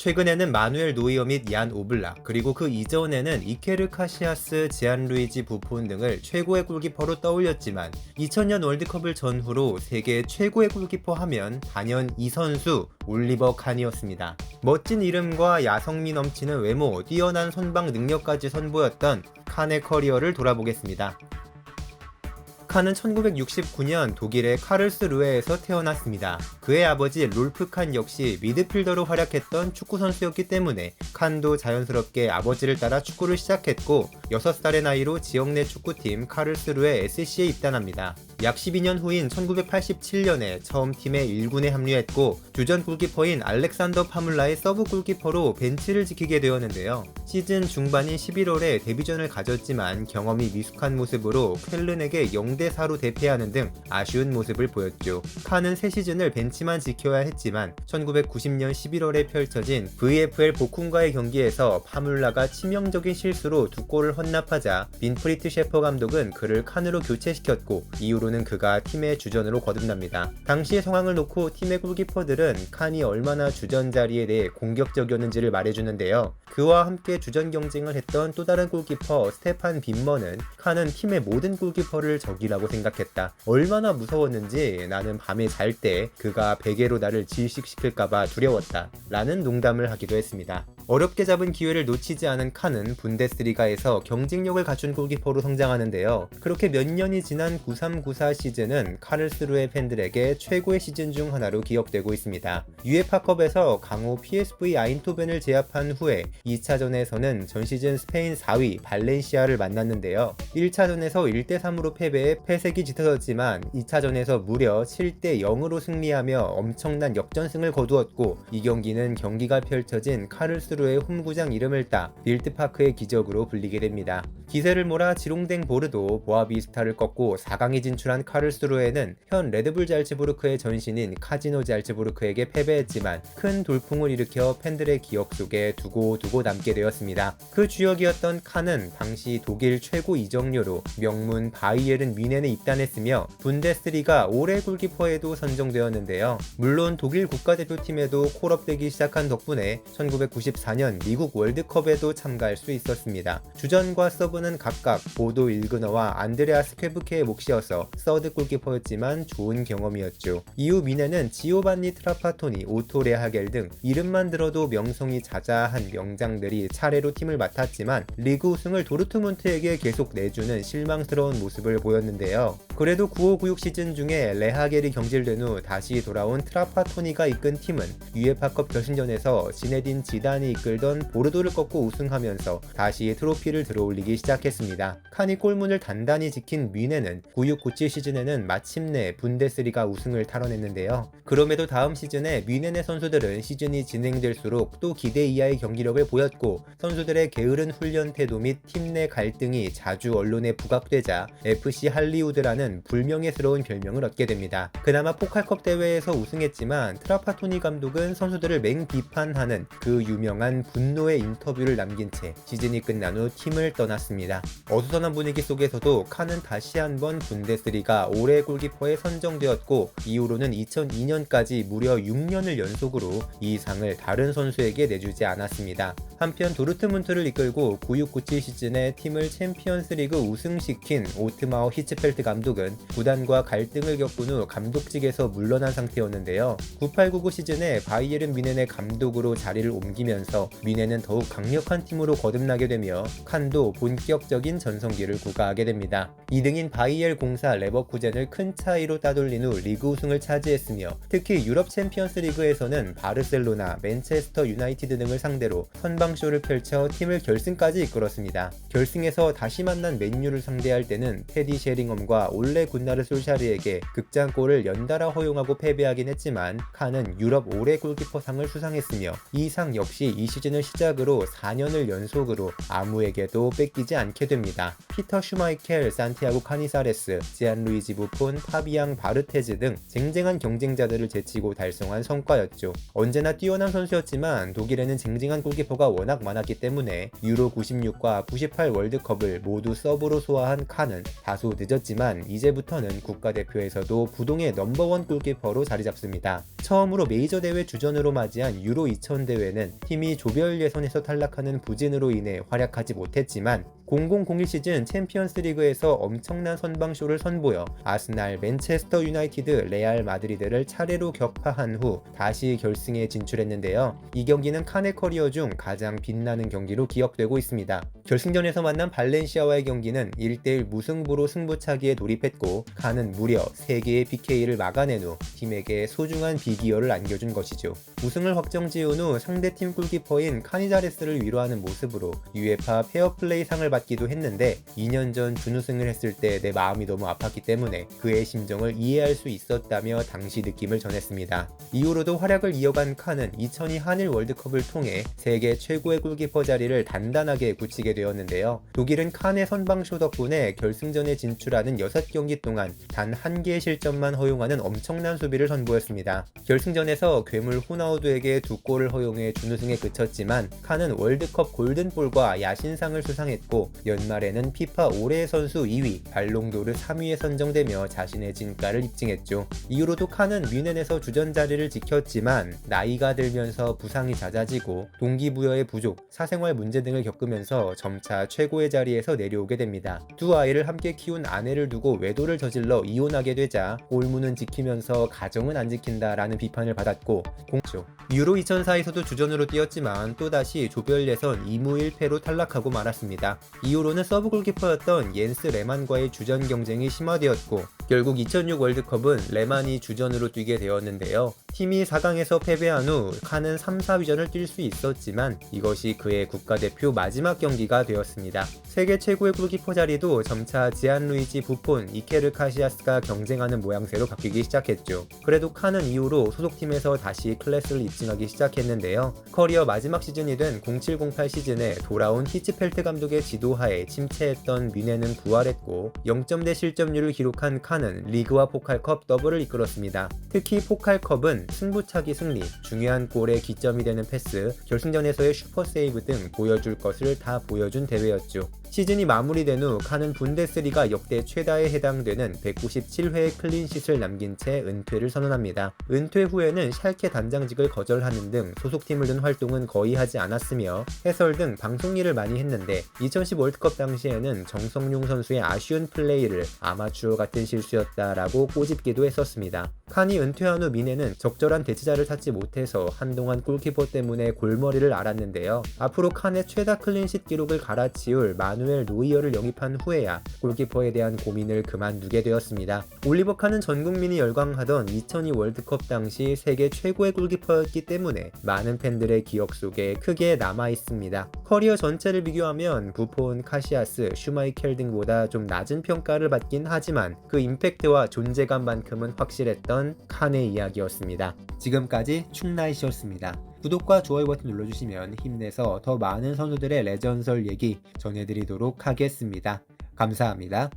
최근에는 마누엘 노이어 및 얀 오블락, 그리고 그 이전에는 이케르 카시아스, 지안루이지 부폰 등을 최고의 골키퍼로 떠올렸지만 2000년 월드컵을 전후로 세계 최고의 골키퍼 하면 단연 이 선수 올리버 칸이었습니다. 멋진 이름과 야성미 넘치는 외모, 뛰어난 선방 능력까지 선보였던 칸의 커리어를 돌아보겠습니다. 칸은 1969년 독일의 카를스루헤에서 태어났습니다. 그의 아버지 롤프 칸 역시 미드필더로 활약했던 축구선수였기 때문에 칸도 자연스럽게 아버지를 따라 축구를 시작했고 6살의 나이로 지역 내 축구팀 카를스루헤 SC에 입단합니다. 약 12년 후인 1987년에 처음 팀의 1군에 합류했고 주전 골키퍼인 알렉산더 파물라의 서브 골키퍼로 벤치를 지키게 되었는데요. 시즌 중반인 11월에 데뷔전을 가졌지만 경험이 미숙한 모습으로 쾰른에게 0대4로 대패하는 등 아쉬운 모습을 보였죠. 칸은 새 시즌을 벤치만 지켜야 했지만 1990년 11월에 펼쳐진 VFL 보쿰과의 경기에서 파물라가 치명적인 실수로 2골을 헌납하자 빈프리트 셰퍼 감독은 그를 칸으로 교체시켰고 이후로는 그가 팀의 주전으로 거듭납니다. 당시의 상황을 놓고 팀의 골키퍼들은 칸이 얼마나 주전 자리에 대해 공격적이었는지를 말해주는데요. 그와 함께 주전 경쟁을 했던 또 다른 골키퍼 스테판 빈머는 칸은 팀의 모든 골키퍼를 적이라고 생각했다. 얼마나 무서웠는지 나는 밤에 잘 때 그가 베개로 나를 질식시킬까봐 두려웠다. 라는 농담을 하기도 했습니다. 어렵게 잡은 기회를 놓치지 않은 칸은 분데스리가에서 경쟁력을 갖춘 골키퍼로 성장하는데요. 그렇게 몇 년이 지난 93-94 시즌은 카를스루헤 팬들에게 최고의 시즌 중 하나로 기억되고 있습니다. 유에파컵에서 강호 PSV 아인토벤을 제압한 후에 2차전에서는 전 시즌 스페인 4위 발렌시아를 만났는데요. 1차전에서 1대3으로 패배해 패색이 짙어졌지만 2차전에서 무려 7대0으로 승리하며 엄청난 역전승을 거두었고 이 경기는 경기가 펼쳐진 카를스루헤 홈구장 이름을 따 빌드파크의 기적으로 불리게 됩니다. 기세를 몰아 지롱댕 보르도 보아비스타를 꺾고 4강에 진출한 카를스루헤는 현 레드불 잘츠부르크의 전신인 카지노 잘츠부르크에게 패배했지만 큰 돌풍을 일으켜 팬들의 기억 속에 두고두고 남게 되었습니다. 그 주역이었던 칸은 당시 독일 최고 이적료로 명문 바이에른 뮌헨에 입단했으며 분데스리가 올해 골키퍼에도 선정되었는데요. 물론 독일 국가대표팀에도 콜업되기 시작한 덕분에 1994년 미국 월드컵에도 참가할 수 있었습니다. 주전과 서브는 각각 보도 일그너와 안드레아스 퀘브케의 몫이어서 서드 골키퍼였지만 좋은 경험이었죠. 이후 뮌헨은 지오반니 트라파토니, 오토 레하겔 등 이름만 들어도 명성이 자자한 명장들이 차례로 팀을 맡았지만 리그 우승을 도르트문트에게 계속 내주는 실망스러운 모습을 보였는데요. 그래도 95-96 시즌 중에 레하겔이 경질된 후 다시 돌아온 트라파토니가 이끈 팀은 유에파컵 결승전에서 지네딘 지단이 이끌던 보르도를 꺾고 우승하면서 다시 트로피를 들어올리기 시작했습니다. 칸이 골문을 단단히 지킨 뮌헨은 96-97 시즌에는 마침내 분데스리가 우승을 탈환했는데요. 그럼에도 다음 시즌에 뮌헨의 선수들은 시즌이 진행될수록 또 기대 이하의 경기력을 보였고 선수들의 게으른 훈련 태도 및 팀 내 갈등이 자주 언론에 부각되자 FC 할리우드라는 불명예스러운 별명을 얻게 됩니다. 그나마 포칼컵 대회에서 우승했지만 트라파토니 감독은 선수들을 맹비판하는 그 유명한 분노의 인터뷰를 남긴 채 시즌이 끝난 후 팀을 떠났습니다. 어수선한 분위기 속에서도 칸은 다시 한번 분데스리가 올해 골키퍼에 선정되었고 이후로는 2002년까지 무려 6년을 연속으로 이 상을 다른 선수에게 내주지 않았습니다. 한편 도르트문트를 이끌고 96-97 시즌에 팀을 챔피언스리그 우승시킨 오트마어 히츠펠트 감독은 구단과 갈등을 겪은 후 감독직에서 물러난 상태였는데요. 98-99 시즌에 바이에른 뮌헨의 감독으로 자리를 옮기면서 뮌헨은 더욱 강력한 팀으로 거듭나게 되며 칸도 본격적인 전성기를 구가하게 됩니다. 2등인 바이엘 공사 레버쿠젠을 큰 차이로 따돌린 후 리그 우승을 차지했으며 특히 유럽 챔피언스 리그에서는 바르셀로나, 맨체스터 유나이티드 등을 상대로 선방쇼를 펼쳐 팀을 결승까지 이끌었습니다. 결승에서 다시 만난 맨유를 상대할 때는 테디 셰링엄과 올레 군나르 솔샤르에게 극장골을 연달아 허용하고 패배하긴 했지만 칸은 유럽 올해 골키퍼상을 수상했으며 이 상 역시 이 시즌을 시작으로 4년을 연속으로 아무에게도 뺏기지 않게 됩니다. 피터 슈마이켈, 산티아고 카니사레스, 지안루이지 부폰, 파비앙 바르테즈 등 쟁쟁한 경쟁자들을 제치고 달성한 성과였죠. 언제나 뛰어난 선수였지만 독일에는 쟁쟁한 골키퍼가 워낙 많았기 때문에 유로 96과 98 월드컵을 모두 서브로 소화한 칸은 다소 늦었지만 이제부터는 국가대표에서도 부동의 넘버원 골키퍼로 자리 잡습니다. 처음으로 메이저 대회 주전으로 맞이한 유로 2000 대회는 팀이 조별 예선에서 탈락하는 부진으로 인해 활약하지 못했지만 0001 시즌 챔피언스 리그에서 엄청난 선방쇼를 선보여 아스날, 맨체스터 유나이티드, 레알 마드리드를 차례로 격파한 후 다시 결승에 진출했는데요. 이 경기는 칸의 커리어 중 가장 빛나는 경기로 기억되고 있습니다. 결승전에서 만난 발렌시아와의 경기는 1대1 무승부로 승부차기에 돌입했고 칸은 무려 3개의 PK를 막아낸 후 팀에게 소중한 비기어를 안겨준 것이죠. 우승을 확정 지은 후 상대팀 골키퍼인 카니자레스를 위로하는 모습으로 UEFA 페어플레이 상을 받기도 했는데 2년 전 준우승을 했을 때 내 마음이 너무 아팠기 때문에 그의 심정을 이해할 수 있었다며 당시 느낌을 전했습니다. 이후로도 활약을 이어간 칸은 2002 한일 월드컵을 통해 세계 최고의 골키퍼 자리를 단단하게 굳히게 되었는데요. 독일은 칸의 선방쇼 덕분에 결승전에 진출하는 6경기 동안 단 1개의 실점만 허용하는 엄청난 수비를 선보였습니다. 결승전에서 괴물 호나우두에게 2골을 허용해 준우승에 그쳤지만 칸은 월드컵 골든볼과 야신상을 수상했고 연말에는 피파 올해의 선수 2위, 발롱도르 3위에 선정되며 자신의 진가를 입증했죠. 이후로도 칸은 뮌헨에서 주전 자리를 지켰지만 나이가 들면서 부상이 잦아지고 동기부여의 부족, 사생활 문제 등을 겪으면서 점차 최고의 자리에서 내려오게 됩니다. 두 아이를 함께 키운 아내를 두고 외도를 저질러 이혼하게 되자 올무는 지키면서 가정은 안 지킨다라는 비판을 받았고 공조. 유로 2004에서도 주전으로 뛰었지만 또다시 조별 예선 2무 1패로 탈락하고 말았습니다. 이후로는 서브 골키퍼였던 옌스 레만과의 주전 경쟁이 심화되었고 결국 2006 월드컵은 레만이 주전으로 뛰게 되었는데요. 팀이 4강에서 패배한 후 칸은 3, 4위전을 뛸 수 있었지만 이것이 그의 국가대표 마지막 경기가 되었습니다. 세계 최고의 골키퍼 자리도 점차 지안루이지 부폰, 이케르 카시아스가 경쟁하는 모양새로 바뀌기 시작했죠. 그래도 칸은 이후로 소속팀에서 다시 클래스를 입증하기 시작했는데요. 커리어 마지막 시즌이 된 07-08 시즌에 돌아온 히츠펠트 감독의 지도하에 침체했던 뮌헨은 부활했고 0점대 실점률을 기록한 칸은 리그와 포칼컵 더블을 이끌었습니다. 특히 포칼컵은 승부차기 승리, 중요한 골의 기점이 되는 패스, 결승전에서의 슈퍼세이브 등 보여줄 것을 다 보여준 대회였죠. 시즌이 마무리된 후 칸은 분데스리가 역대 최다에 해당되는 197회의 클린시트를 남긴 채 은퇴를 선언합니다. 은퇴 후에는 샬케 단장직을 거절하는 등 소속팀을 둔 활동은 거의 하지 않았으며 해설 등 방송 일을 많이 했는데 2010 월드컵 당시에는 정성용 선수의 아쉬운 플레이를 아마추어 같은 실수였다라고 꼬집기도 했었습니다. 칸이 은퇴한 후 뮌헨은 적절한 대체자를 찾지 못해서 한동안 골키퍼 때문에 골머리를 앓았는데요. 앞으로 칸의 최다 클린시트 기록을 갈아치울 마누엘 노이어를 영입한 후에야 골키퍼에 대한 고민을 그만두게 되었습니다. 올리버 칸은 전 국민이 열광하던 2002 월드컵 당시 세계 최고의 골키퍼였기 때문에 많은 팬들의 기억 속에 크게 남아있습니다. 커리어 전체를 비교하면 부폰, 카시아스, 슈마이켈 등보다 좀 낮은 평가를 받긴 하지만 그 임팩트와 존재감만큼은 확실했던 칸의 이야기였습니다. 지금까지 충나이시였습니다. 구독과 좋아요 버튼 눌러주시면 힘내서 더 많은 선수들의 레전설 얘기 전해드리도록 하겠습니다. 감사합니다.